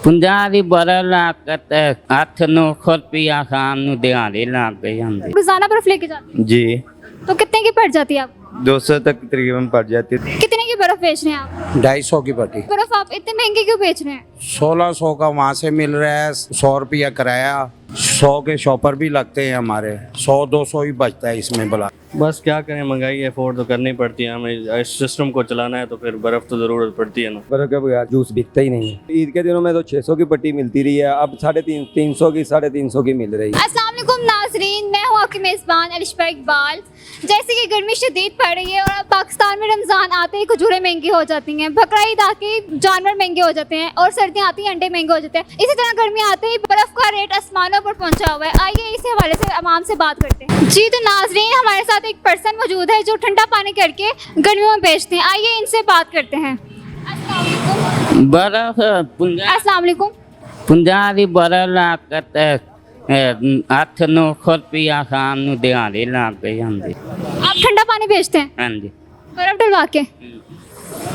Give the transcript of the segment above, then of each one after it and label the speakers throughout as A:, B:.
A: 50 ਦੀ ਬੜਾ ਲਾਗਤ 8-9 रुपया खान ਨੂੰ ਦਿਹਾੜੀ ਲੱਗ ਜਾਂਦੀ।
B: रोजाना बर्फ लेके जाते
C: जी
B: हैं तो कितने की पड़ जाती है आपको?
C: 200 तक तकरीबन पड़ जाती है।
B: कितने की बर्फ बेच रहे हैं आप?
D: 250 की पट्टी।
B: बर्फ आप इतने महंगे क्यों बेच रहे हैं?
D: 1600 का वहाँ से मिल रहा है, 100 रुपया किराया, 100 के शॉपर भी लगते हैं हमारे, 100-200 ही बचता है इसमें भला।
E: बस क्या करें, महंगाई अफोर्ड तो करनी पड़ती है हमें, इस सिस्टम को चलाना है तो फिर बर्फ़ तो ज़रूरत पड़ती है ना।
F: बर्फ के बगैर जूस बिकता ही नहीं है। ईद के दिनों में तो 600 की पट्टी मिलती रही है, अब 350 की 350 की मिल रही है।
B: अस्सलाम वालेकुम नाजरीन, मैं हूँ आपकी मेज़बान अलिशा इकबाल। जैसे कि गर्मी शदीद पड़ रही है और अब पाकिस्तान में रमज़ान आते ही खजूरें महंगी हो जाती हैं, बकरा ईद आके जानवर महंगे हो जाते हैं और सर्दियाँ आती हैं अंडे महंगे हो जाते हैं। इसी तरह गर्मी आते ही बर्फ़ का रेट आसमानों पर पहुँचा हुआ है। आइए इसी हवाले से आवाम से बात करते हैं। जी तो नाजरीन, हमारे साथ एक पर्सन मौजूद है जो ठंडा पानी करके गर्मियों में बेचते हैं। आइए इनसे बात करते हैं।
A: बर्फ 50
B: अस्सलाम वालेकुम।
A: 50 ਦੀ ਬੜਾ ਲਾਗਤ 8-9 रुपया खान ਨੂੰ ਦਿਹਾੜੀ ਲੱਗ ਜਾਂਦੀ।
B: आप ठंडा पानी बेचते हैं
A: ਹਾਂਜੀ
B: बर्फ डलवा के,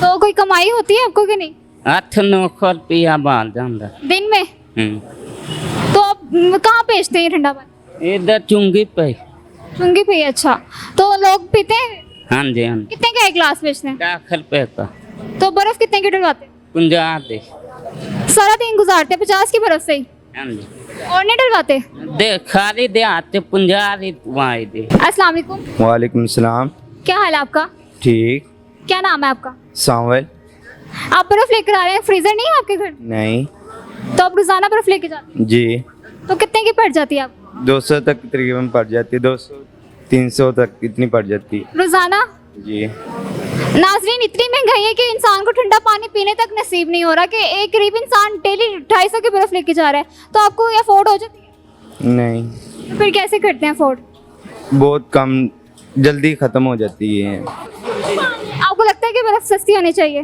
B: तो कोई कमाई होती है आपको कि नहीं
A: 8-9 रुपया बन ਜਾਂਦਾ।
B: दिन में? तो आप कहाँ बेचते हैं ये ठंडा पानी?
A: इधर चुंगी पे।
B: चुंगी पे? अच्छा, तो लोग पीते हैं?
A: ਹਾਂਜੀ ਹਾਂਜੀ
B: कितने का एक गिलास बेचते हैं?
A: 10 रुपए का
B: तो बर्फ कितने की डलवाते हैं?
A: 50 ਦੇ।
B: सारा दिन गुजारते हैं 50 की बर्फ से ही
A: ਹਾਂਜੀ
B: और नहीं डलवाते?
A: ਦੇ ਖਾਲੀ ਦੇ ਹੱਥ 50 ਦੀ ਵਾਈ ਦੇ।
B: अस्सलाम वालेकुम।
C: वालेकुम सलाम।
B: क्या हाल है आपका?
C: ठीक।
B: क्या नाम है आपका?
C: सांवल।
B: आप बर्फ लेकर आ रहे हैं, फ्रीजर नहीं है आपके घर?
C: नहीं
B: तो आप रोजाना बर्फ लेके जाते हैं,
C: जी
B: तो कितने की पड़ जाती है आपको
C: 200 तक तकरीबन पड़ जाती है, 200-300 तक इतनी पड़ जाती है
B: रोजाना?
C: जी।
B: नाजरीन, इतनी महंगाई है कि इंसान को ठंडा पानी पीने तक नसीब नहीं हो रहा कि एक गरीब इंसान डेली 250 की बर्फ लेके जा रहा है, तो आपको ये अफोर्ड हो जाती है?
C: नहीं,
B: तो फिर कैसे करते हैं अफोर्ड?
C: बहुत कम, जल्दी ख़त्म हो जाती है।
B: आपको लगता है कि बर्फ सस्ती होनी चाहिए?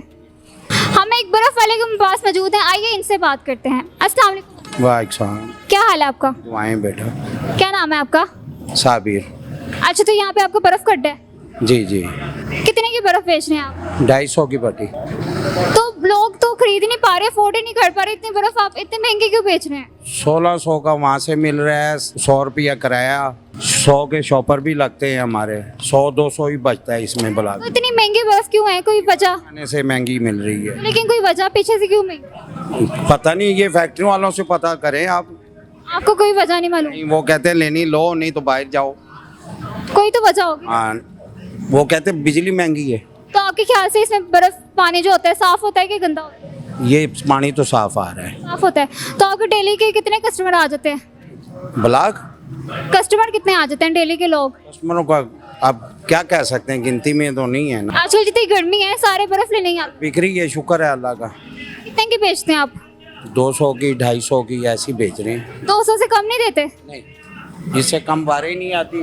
B: हम एक बर्फ वाले के पास मौजूद हैं, आइए इनसे बात करते हैं। अस्सलाम वालेकुम।
D: वालेकुम।
B: क्या हाल है आपका?
D: दुआएं बेटा।
B: क्या नाम है आपका?
D: साबिर।
B: अच्छा, तो यहाँ पे आपको बर्फ का अड्डा है,
D: जी जी।
B: कितने की बर्फ बेच रहे हैं आप?
D: 250 की पट्टी।
B: तो लोग तो खरीद ही नहीं पा रहे, अफोर्ड ही नहीं कर पा रहे, इतनी बर्फ आप इतने महंगे क्यों बेच रहे हैं?
D: 1600 का वहाँ से मिल रहा है, 100 रुपया किराया, 100 के शॉपर भी लगते हैं हमारे, 100-200 ही बचता है इसमें भला।
B: तो इतनी महंगी बर्फ क्यों है, कोई वजह?
D: खाने से महंगी मिल रही है,
B: लेकिन कोई वजह पीछे से क्यों महंगी?
D: पता नहीं, ये फैक्ट्री वालों से पता करें आप।
B: आपको कोई वजह नहीं मालूम?
D: नहीं, वो कहते हैं लेनी लो, नहीं तो बाहर जाओ।
B: कोई तो वजह होगी।
D: हाँ, वो कहते हैं बिजली महंगी है।
B: तो आपके ख्याल से इसमें बर्फ पानी जो होता है साफ होता है कि गंदा होता है?
D: ये पानी तो साफ आ रहा है।
B: साफ होता है। तो आपके डेली के कितने कस्टमर आ जाते हैं?
D: ब्लॉक
B: कस्टमर कितने आ जाते हैं डेली के लोग?
D: कस्टमरों का अब क्या कह सकते हैं, गिनती में तो नहीं है ना।
B: आजकल जितनी गर्मी है सारे बर्फ लेने ही आते
D: बिक्री है, शुक्र है अल्लाह का।
B: हैं। कितने की बेचते हैं आप?
D: 200 की 250 की ऐसी बेच रहे हैं।
B: 200 से कम नहीं देते?
D: नहीं, इससे कम बारें नहीं आती,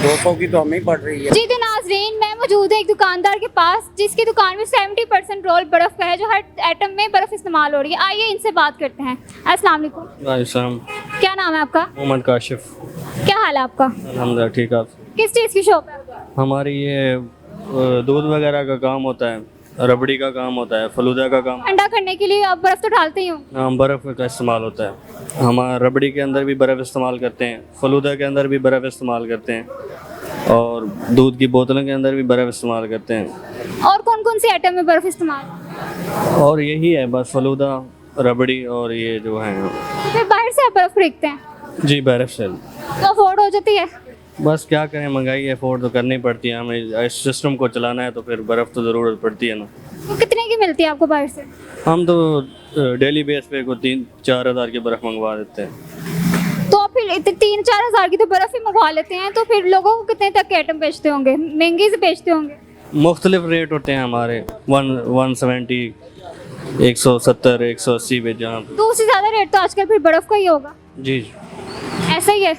D: 200 की तो हमें पड़ रही है।
B: जी तो नाजरीन, मैं मौजूद है एक दुकानदार के पास जिसकी दुकान में 70% रोल बर्फ का है, जो हर आइटम में बर्फ इस्तेमाल हो रही है। आइए इनसे बात करते हैं। अस्सलाम वालेकुम।
E: वालेकुम।
B: क्या नाम है आपका?
E: मोहम्मद काशिफ।
B: क्या हाल है आपका?
E: अल्हम्दुलिल्लाह ठीक है। आप
B: किस चीज़ की शॉप है?
E: हमारी ये दूध वगैरह का काम होता है, रबड़ी का काम होता है, फलूदा का काम।
B: ठंडा करने के लिए आप बर्फ तो डालते ही हो?
E: हाँ, बर्फ़ का इस्तेमाल होता है। हमारा रबड़ी के अंदर भी बर्फ़ इस्तेमाल करते हैं, फलूदा के अंदर भी बर्फ़ इस्तेमाल करते हैं, और दूध की बोतलों के अंदर भी बर्फ़ इस्तेमाल करते हैं।
B: और कौन कौन सी आइटम में बर्फ इस्तेमाल?
E: और यही है बस, फलूदा, रबड़ी और ये जो है।
B: तो फिर बाहर से आप बर्फ खरीदते हैं
E: जी, बर्फ़ से।
B: तो अफोर्ड हो जाती है?
E: बस क्या करें, महंगाई अफोर्ड तो करनी पड़ती है हमें, इस सिस्टम को चलाना है तो फिर बर्फ़ तो ज़रूरत पड़ती है ना।
B: तो कितने की मिलती है आपको बाहर से?
E: हम तो डेली बेस पे को 3-4 हज़ार की बर्फ़ मंगवा देते हैं।
B: तो आप फिर 3-4 हज़ार की तो बर्फ ही मंगवा लेते हैं, तो फिर लोगों को कितने तक के आइटम बेचते होंगे, महंगी से बेचते होंगे?
E: मुख्तलिफ रेट होते हैं हमारे, 170, 170, 180 पे जहाँ।
B: तो उससे ज़्यादा रेट तो आजकल फिर बर्फ का ही होगा।
E: जी,
B: ऐसा ही है।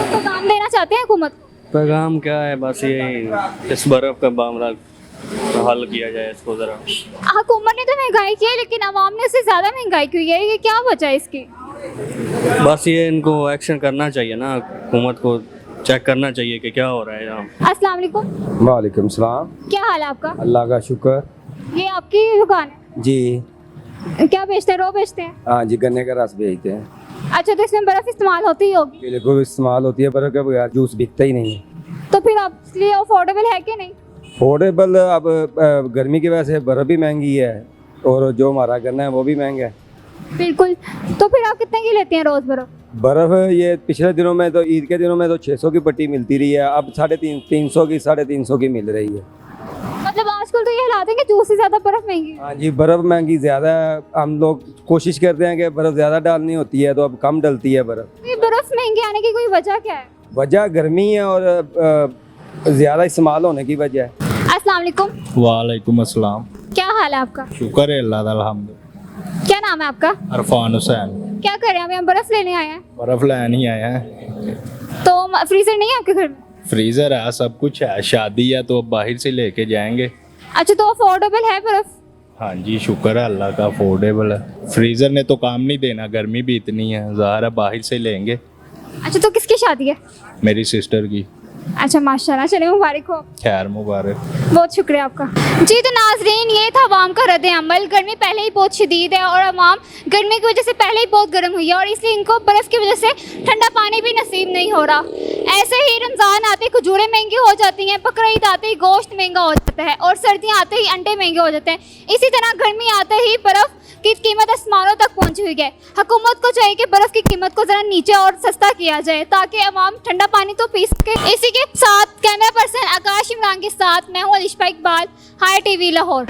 B: तो काम देना चाहते हैं हुकूमत को?
E: पैगाम क्या है, बस यही इस बर्फ़ का मामला हल किया जाए इसको ज़रा।
B: हुकूमत ने तो महंगाई की है, लेकिन आवाम ने उससे ज़्यादा महंगाई की है, ये क्या वजह है इसकी?
E: बस ये इनको एक्शन करना चाहिए ना, हुकूमत को चेक करना चाहिए कि क्या हो रहा है यहाँ।
B: अस्सलाम वालेकुम।
F: वालेकुम सलाम।
B: क्या हाल है आपका?
F: अल्लाह का शुक्र।
B: ये आपकी दुकान है?
F: जी।
B: क्या बेचते हैं, रो बेचते हैं?
F: हाँ जी, गन्ने का रस बेचते हैं।
B: अच्छा, तो इसमें बर्फ इस्तेमाल होती ही होगी,
F: बिल्कुल इस्तेमाल होती है, बर्फ के बगैर जूस बिकता ही नहीं है।
B: तो फिर आप इसलिए अफोर्डेबल है कि नहीं?
F: अफोर्डेबल अब गर्मी की वजह से बर्फ भी महंगी है और जो हमारा गन्ना है वो भी महंगा है।
B: बिल्कुल। तो फिर आप कितने की लेते हैं रोज बर्फ?
F: बर्फ ये पिछले दिनों में तो ईद के दिनों में तो 600 की पट्टी मिलती रही है, अब 350 की 350 की मिल रही है।
B: मतलब आजकल तो ये हालात है कि जूस से ज्यादा बर्फ महंगी है।
F: हाँ जी, बर्फ महंगी ज़्यादा है। हम लोग कोशिश करते हैं कि बर्फ ज़्यादा डालनी होती है तो अब कम डलती है बर्फ।
B: ये बर्फ महंगी आने की कोई वजह क्या है?
F: वजह गर्मी है और ज़्यादा इस्तेमाल होने की वजह है।
B: अस्सलाम वालेकुम।
G: वालेकुम अस्सलाम।
B: क्या हाल है आपका?
G: शुक्र है अल्लाह दा अल्हम्दुलिल्लाह।
B: क्या नाम है आपका?
G: अरफान हुसैन।
B: क्या कर रहे हैं? हम यहाँ बर्फ लेने आए हैं।
G: बर्फ लाइन ही आया है।
B: तो फ्रीजर नहीं है आपके घर में?
G: फ्रीजर है, सब कुछ है, शादी है तो अब बाहर से लेके जाएंगे।
B: अच्छा, तो अफोर्डेबल है बर्फ?
G: हाँ जी, शुक्र है अल्लाह का, अफोर्डेबल है। फ्रीजर ने तो काम नहीं देना, गर्मी भी इतनी है, ज़ाहिर है बाहर से लेंगे।
B: अच्छा, तो किसकी शादी है?
G: मेरी सिस्टर की।
B: अच्छा, माशाल्लाह, चलिए मुबारक हो।
G: खैर मुबारक।
B: बहुत शुक्रिया आपका जी। तो नाजरीन, ये था अवाम का रद्द अमल। गर्मी पहले ही बहुत शदीद है और अवाम गर्मी की वजह से पहले ही बहुत गर्म हुई है और इसलिए इनको बर्फ़ की वजह से ठंडा पानी भी नसीब नहीं हो रहा। ऐसे ही रमज़ान आते ही खजूरें महंगी हो जाती हैं, बकरा ईद आते ही गोश्त महंगा हो जाता है और सर्दियाँ आते ही अंडे महंगे हो जाते हैं। इसी तरह गर्मी आते ही बर्फ़ की कीमत आसमानों तक पहुंची हुई है। हुकूमत को चाहिए कि बर्फ़ की कीमत को ज़रा नीचे और सस्ता किया जाए ताकि अवाम ठंडा पानी तो पी सके। इसी के साथ कैमरा पर्सन आकाश इमरान के साथ मैं हूँ अलिशा इकबाल, हाई टीवी लाहौर।